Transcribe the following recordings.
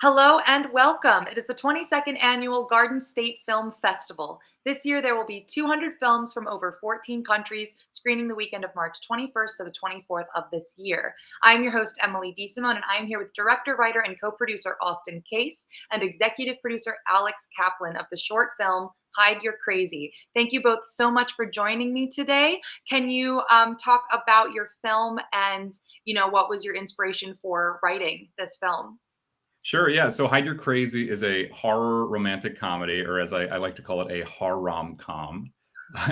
Hello and welcome. It is the 22nd annual Garden State Film Festival. This year, there will be 200 films from over 14 countries screening the weekend of March 21st to the 24th of this year. I'm your host, Emily DeSimone, and I'm here with director, writer, and co producer Austin Case and executive producer Alex Kaplan of the short film Hide You're Crazy. Thank you both so much for joining me today. Can you talk about your film and, what was your inspiration for writing this film? Sure, yeah. So Hide You're Crazy is a horror romantic comedy, or as I like to call it, a horror-rom-com.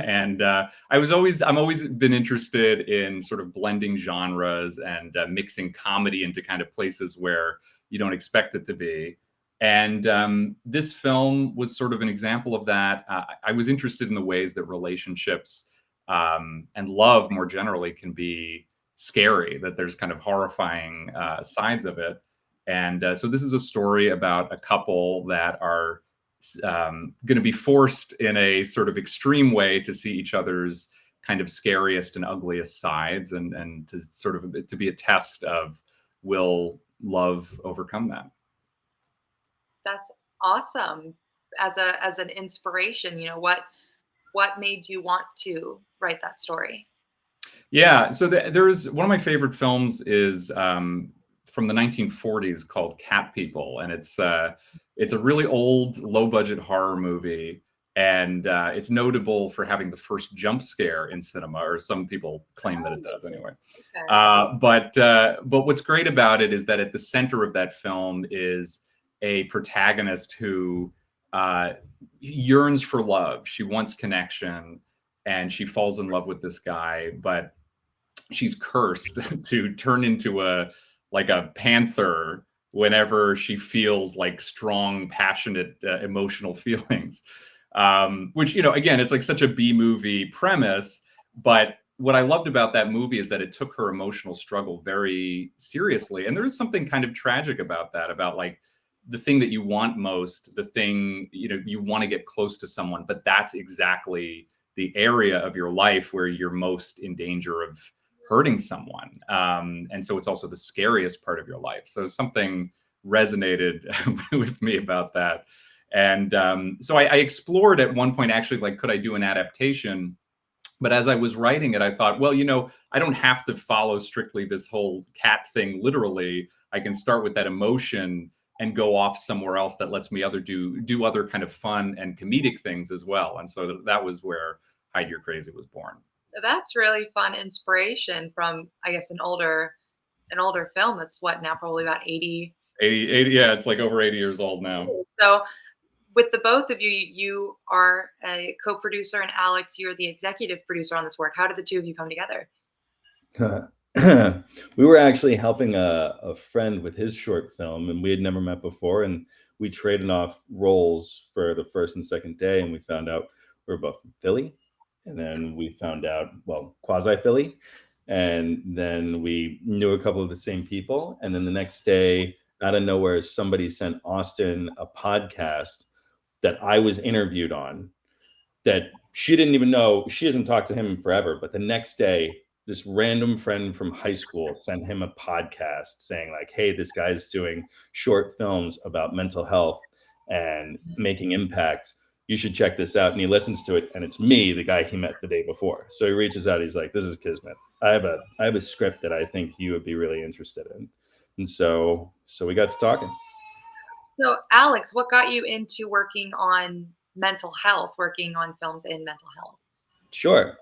And I'm always been interested in sort of blending genres and mixing comedy into kind of places where you don't expect it to be. And this film was sort of an example of that. I was interested in the ways that relationships and love more generally can be scary, that there's kind of horrifying sides of it. And so this is a story about a couple that are going to be forced in a sort of extreme way to see each other's kind of scariest and ugliest sides, and to sort of to be a test of, will love overcome that? That's awesome. As an inspiration, what made you want to write that story? Yeah, so there's one of my favorite films is from the 1940s called Cat People, and it's a really old, low-budget horror movie, and it's notable for having the first jump scare in cinema, or some people claim that it does anyway. Okay. But what's great about it is that at the center of that film is a protagonist who yearns for love. She wants connection, and she falls in love with this guy, but she's cursed to turn into a panther whenever she feels like strong, passionate, emotional feelings. Which, again, it's like such a B movie premise. But what I loved about that movie is that it took her emotional struggle very seriously. And there is something kind of tragic about that, about like the thing that you want most, the thing, you want to get close to someone, but that's exactly the area of your life where you're most in danger of hurting someone. And so it's also the scariest part of your life. So something resonated with me about that. And so I explored at one point, actually, like, could I do an adaptation? But as I was writing it, I thought, well, I don't have to follow strictly this whole cat thing literally. I can start with that emotion and go off somewhere else that lets me do other kind of fun and comedic things as well. And so that was where Hide Your Crazy was born. That's really fun inspiration from, I guess, an older film that's what now, probably about 80. 80, yeah, it's like over 80 years old now. So with the both of you, you are a co-producer, and Alex, you're the executive producer on this work. How did the two of you come together? We were actually helping a friend with his short film, and we had never met before, and we traded off roles for the first and second day, and we found out we were both from Philly, and then we found out, well, quasi Philly, and then we knew a couple of the same people, and then the next day, out of nowhere, somebody sent Austin a podcast that I was interviewed on, that she didn't even know. She hasn't talked to him forever, but the next day, this random friend from high school sent him a podcast saying like, hey, this guy's doing short films about mental health and making impact. You should check this out. And he listens to it, and it's me, the guy he met the day before. So he reaches out. He's like, this is kismet. I have a script that I think you would be really interested in. And so we got to talking. So, Alex, what got you into working on mental health, working on films in mental health? Sure.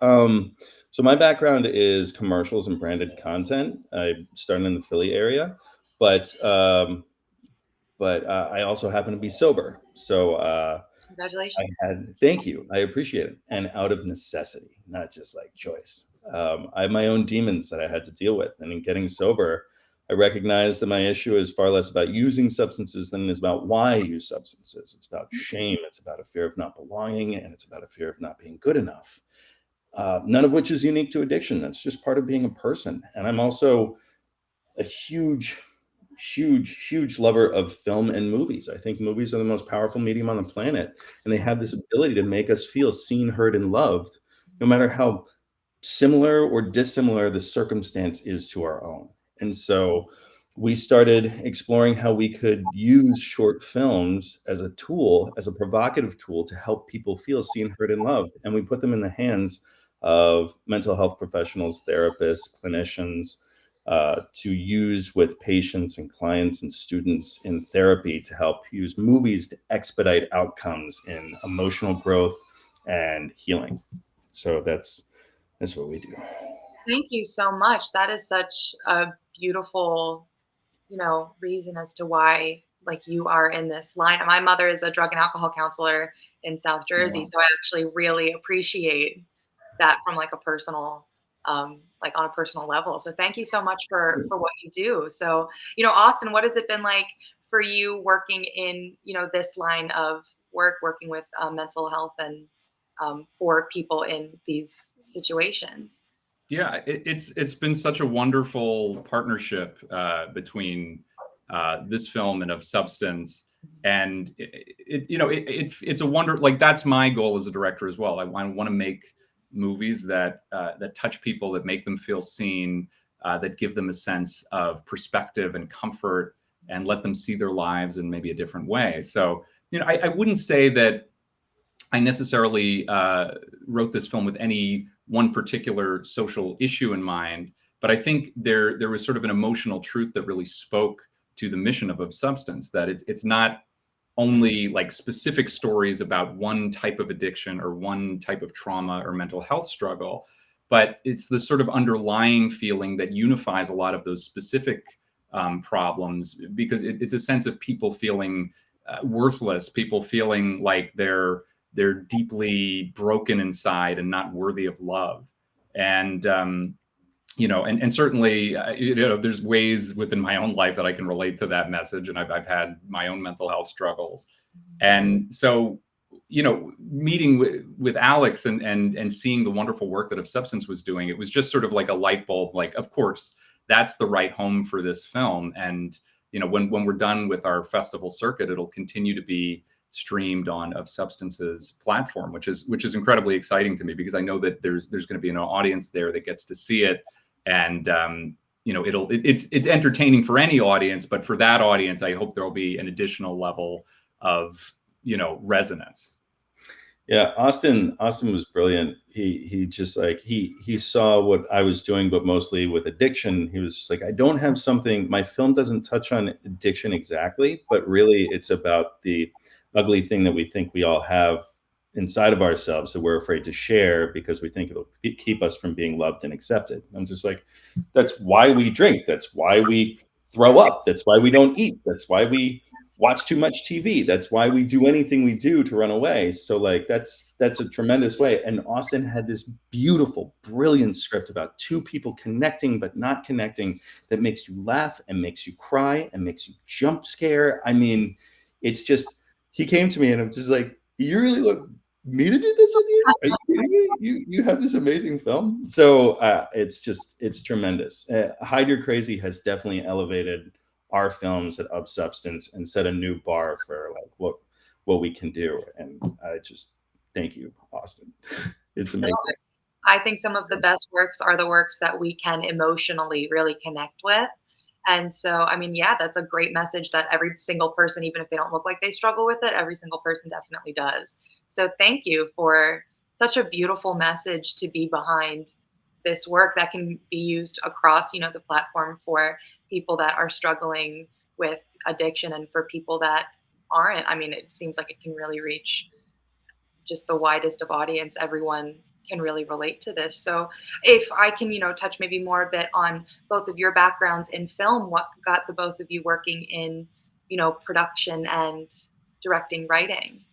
So my background is commercials and branded content. I started in the Philly area, but I also happen to be sober. So Congratulations. thank you. I appreciate it. And out of necessity, not just like choice. I have my own demons that I had to deal with. And in getting sober, I recognized that my issue is far less about using substances than it is about why I use substances. It's about shame. It's about a fear of not belonging. And it's about a fear of not being good enough. None of which is unique to addiction. That's just part of being a person. And I'm also a huge lover of film and movies. I think movies are the most powerful medium on the planet, and they have this ability to make us feel seen, heard, and loved, no matter how similar or dissimilar the circumstance is to our own. And so we started exploring how we could use short films as a tool, as a provocative tool to help people feel seen, heard, and loved. And we put them in the hands of mental health professionals, therapists, clinicians, to use with patients and clients and students in therapy to help use movies to expedite outcomes in emotional growth and healing. So that's what we do. Thank you so much. That is such a beautiful, reason as to why like you are in this line. My mother is a drug and alcohol counselor in South Jersey, Wow. so I actually really appreciate that from like a personal like on a personal level. So thank you so much for what you do. So, Austin, what has it been like for you working in, this line of work, working with mental health and for people in these situations? Yeah, it's been such a wonderful partnership between this film and Of Substance, and it's a wonder. Like that's my goal as a director as well. I want to make movies that that touch people, that make them feel seen, that give them a sense of perspective and comfort, and let them see their lives in maybe a different way. So I wouldn't say that I necessarily wrote this film with any one particular social issue in mind, but I think there was sort of an emotional truth that really spoke to the mission of Substance. That it's not only like specific stories about one type of addiction or one type of trauma or mental health struggle, but it's the sort of underlying feeling that unifies a lot of those specific problems, because it's a sense of people feeling worthless, people feeling like they're deeply broken inside and not worthy of love. And and certainly there's ways within my own life that I can relate to that message, and I've had my own mental health struggles. And so meeting with Alex and seeing the wonderful work that Of Substance was doing, it was just sort of like a light bulb, like, of course that's the right home for this film. And when we're done with our festival circuit, it'll continue to be streamed on Of Substance's platform, which is incredibly exciting to me, because I know that there's going to be an audience there that gets to see it. And it's entertaining for any audience, but for that audience, I hope there'll be an additional level of resonance. Yeah, Austin was brilliant. He just like he saw what I was doing, but mostly with addiction. He was just like, I don't have something. My film doesn't touch on addiction exactly, but really, it's about the ugly thing that we think we all have inside of ourselves that we're afraid to share because we think it'll keep us from being loved and accepted. I'm just like, that's why we drink. That's why we throw up. That's why we don't eat. That's why we watch too much TV. That's why we do anything we do to run away. So like that's a tremendous way. And Austin had this beautiful, brilliant script about two people connecting but not connecting that makes you laugh and makes you cry and makes you jump scare. I mean, it's just he came to me and I'm just like, you really want me to do this with you? Are you kidding me? You have this amazing film. So it's tremendous. Hide Your Crazy has definitely elevated our films at Of Substance and set a new bar for like what we can do. And I just thank you, Austin. It's amazing. I think some of the best works are the works that we can emotionally really connect with. And so, I mean, yeah, that's a great message that every single person, even if they don't look like they struggle with it, every single person definitely does. So, thank you for such a beautiful message to be behind this work that can be used across, the platform for people that are struggling with addiction and for people that aren't. I mean, it seems like it can really reach just the widest of audience. Everyone can really relate to this. So if I can, touch maybe more a bit on both of your backgrounds in film, what got the both of you working in, production and directing, writing?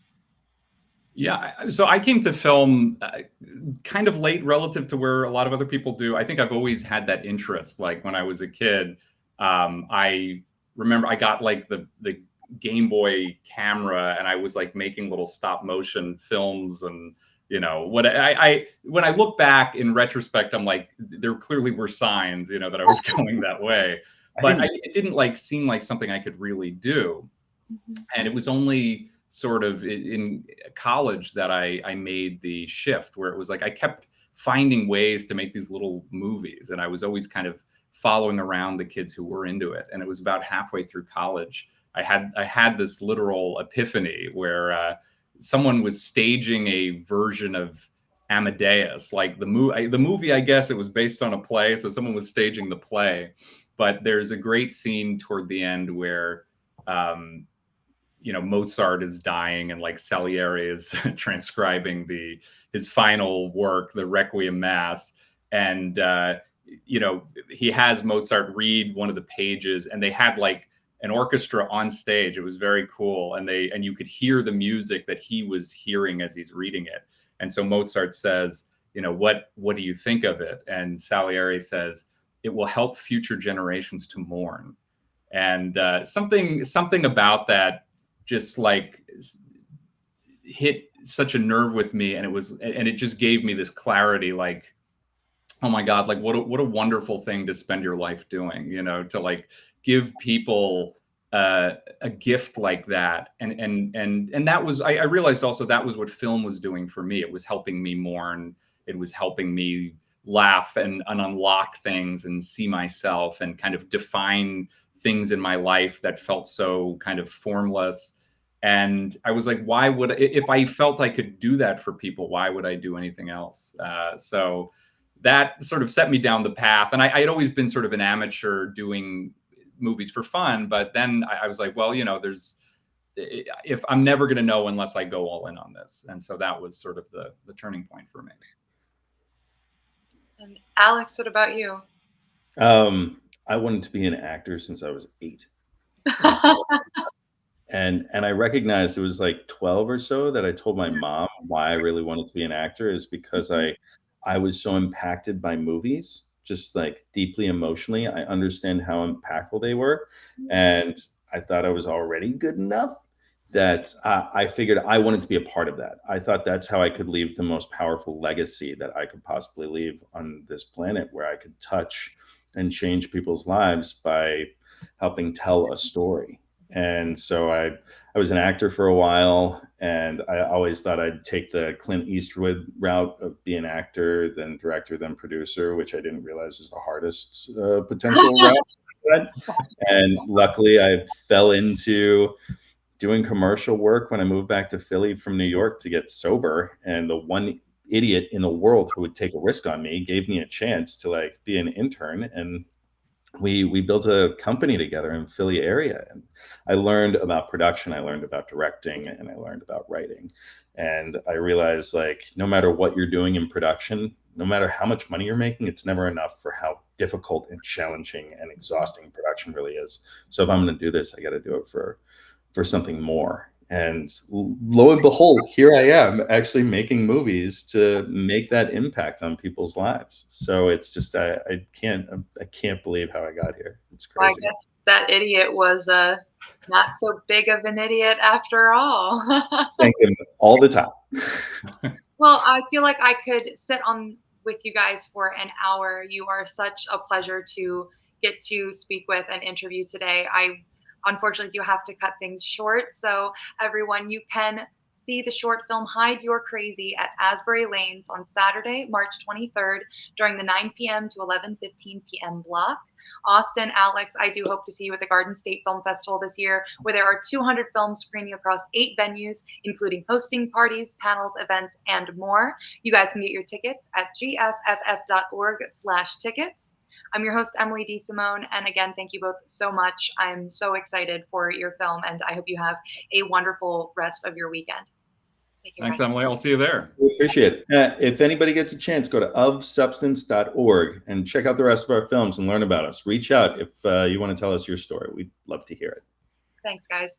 Yeah, so I came to film kind of late relative to where a lot of other people do. I think I've always had that interest. Like when I was a kid, I remember I got like the Game Boy camera, and I was like making little stop motion films. And what I when I look back in retrospect, I'm like, there clearly were signs, that I was going that way, but it didn't like seem like something I could really do. And it was only sort of in college that I made the shift, where it was like I kept finding ways to make these little movies, and I was always kind of following around the kids who were into it. And it was about halfway through college, I had this literal epiphany where someone was staging a version of Amadeus, like the movie. I guess it was based on a play, so someone was staging the play. But there's a great scene toward the end where Mozart is dying, and like Salieri is transcribing his final work, the Requiem Mass, and he has Mozart read one of the pages, and they had like an orchestra on stage. It was very cool, and you could hear the music that he was hearing as he's reading it. And so Mozart says, what do you think of it? And Salieri says, it will help future generations to mourn. And something about that just like hit such a nerve with me, and it just gave me this clarity, like, oh my God, like what a wonderful thing to spend your life doing, to like give people a gift like that. And that was, I realized also that was what film was doing for me. It was helping me mourn. It was helping me laugh and unlock things and see myself and kind of define things in my life that felt so kind of formless. And I was like, if I felt I could do that for people, why would I do anything else? So that sort of set me down the path. And I had always been sort of an amateur doing movies for fun. But then I was like, well, if I'm never going to know unless I go all in on this. And so that was sort of the turning point for me. And Alex, what about you? I wanted to be an actor since I was 8. And I recognized it was like 12 or so that I told my mom why I really wanted to be an actor is because I was so impacted by movies, just like deeply emotionally. I understand how impactful they were. And I thought I was already good enough that I figured I wanted to be a part of that. I thought that's how I could leave the most powerful legacy that I could possibly leave on this planet, where I could touch and change people's lives by helping tell a story. And so I was an actor for a while, and I always thought I'd take the Clint Eastwood route of being an actor, then director, then producer, which I didn't realize is the hardest potential route. And luckily I fell into doing commercial work when I moved back to Philly from New York to get sober. And the one idiot in the world who would take a risk on me gave me a chance to like be an intern, and we built a company together in Philly area. And I learned about production, I learned about directing, and I learned about writing. And I realized, like, no matter what you're doing in production, no matter how much money you're making, it's never enough for how difficult and challenging and exhausting production really is. So if I'm going to do this, I got to do it for something more. And lo and behold, here I am actually making movies to make that impact on people's lives. So it's just, I can't believe how I got here. It's crazy. Well, I guess that idiot was not so big of an idiot after all. Thank him all the time. Well, I feel like I could sit on with you guys for an hour. You are such a pleasure to get to speak with and interview today. I unfortunately do have to cut things short. So everyone, you can see the short film Hide Your Crazy at Asbury Lanes on Saturday, March 23rd during the 9 p.m. to 11:15 p.m. block. Austin, Alex, I do hope to see you at the Garden State Film Festival this year, where there are 200 films screening across 8 venues, including hosting parties, panels, events, and more. You guys can get your tickets at gsff.org/tickets. I'm your host, Emily DeSimone, and again, thank you both so much. I'm so excited for your film, and I hope you have a wonderful rest of your weekend. Thanks, Emily. I'll see you there. We appreciate it. If anybody gets a chance, go to ofsubstance.org and check out the rest of our films and learn about us. Reach out if you want to tell us your story. We'd love to hear it. Thanks, guys.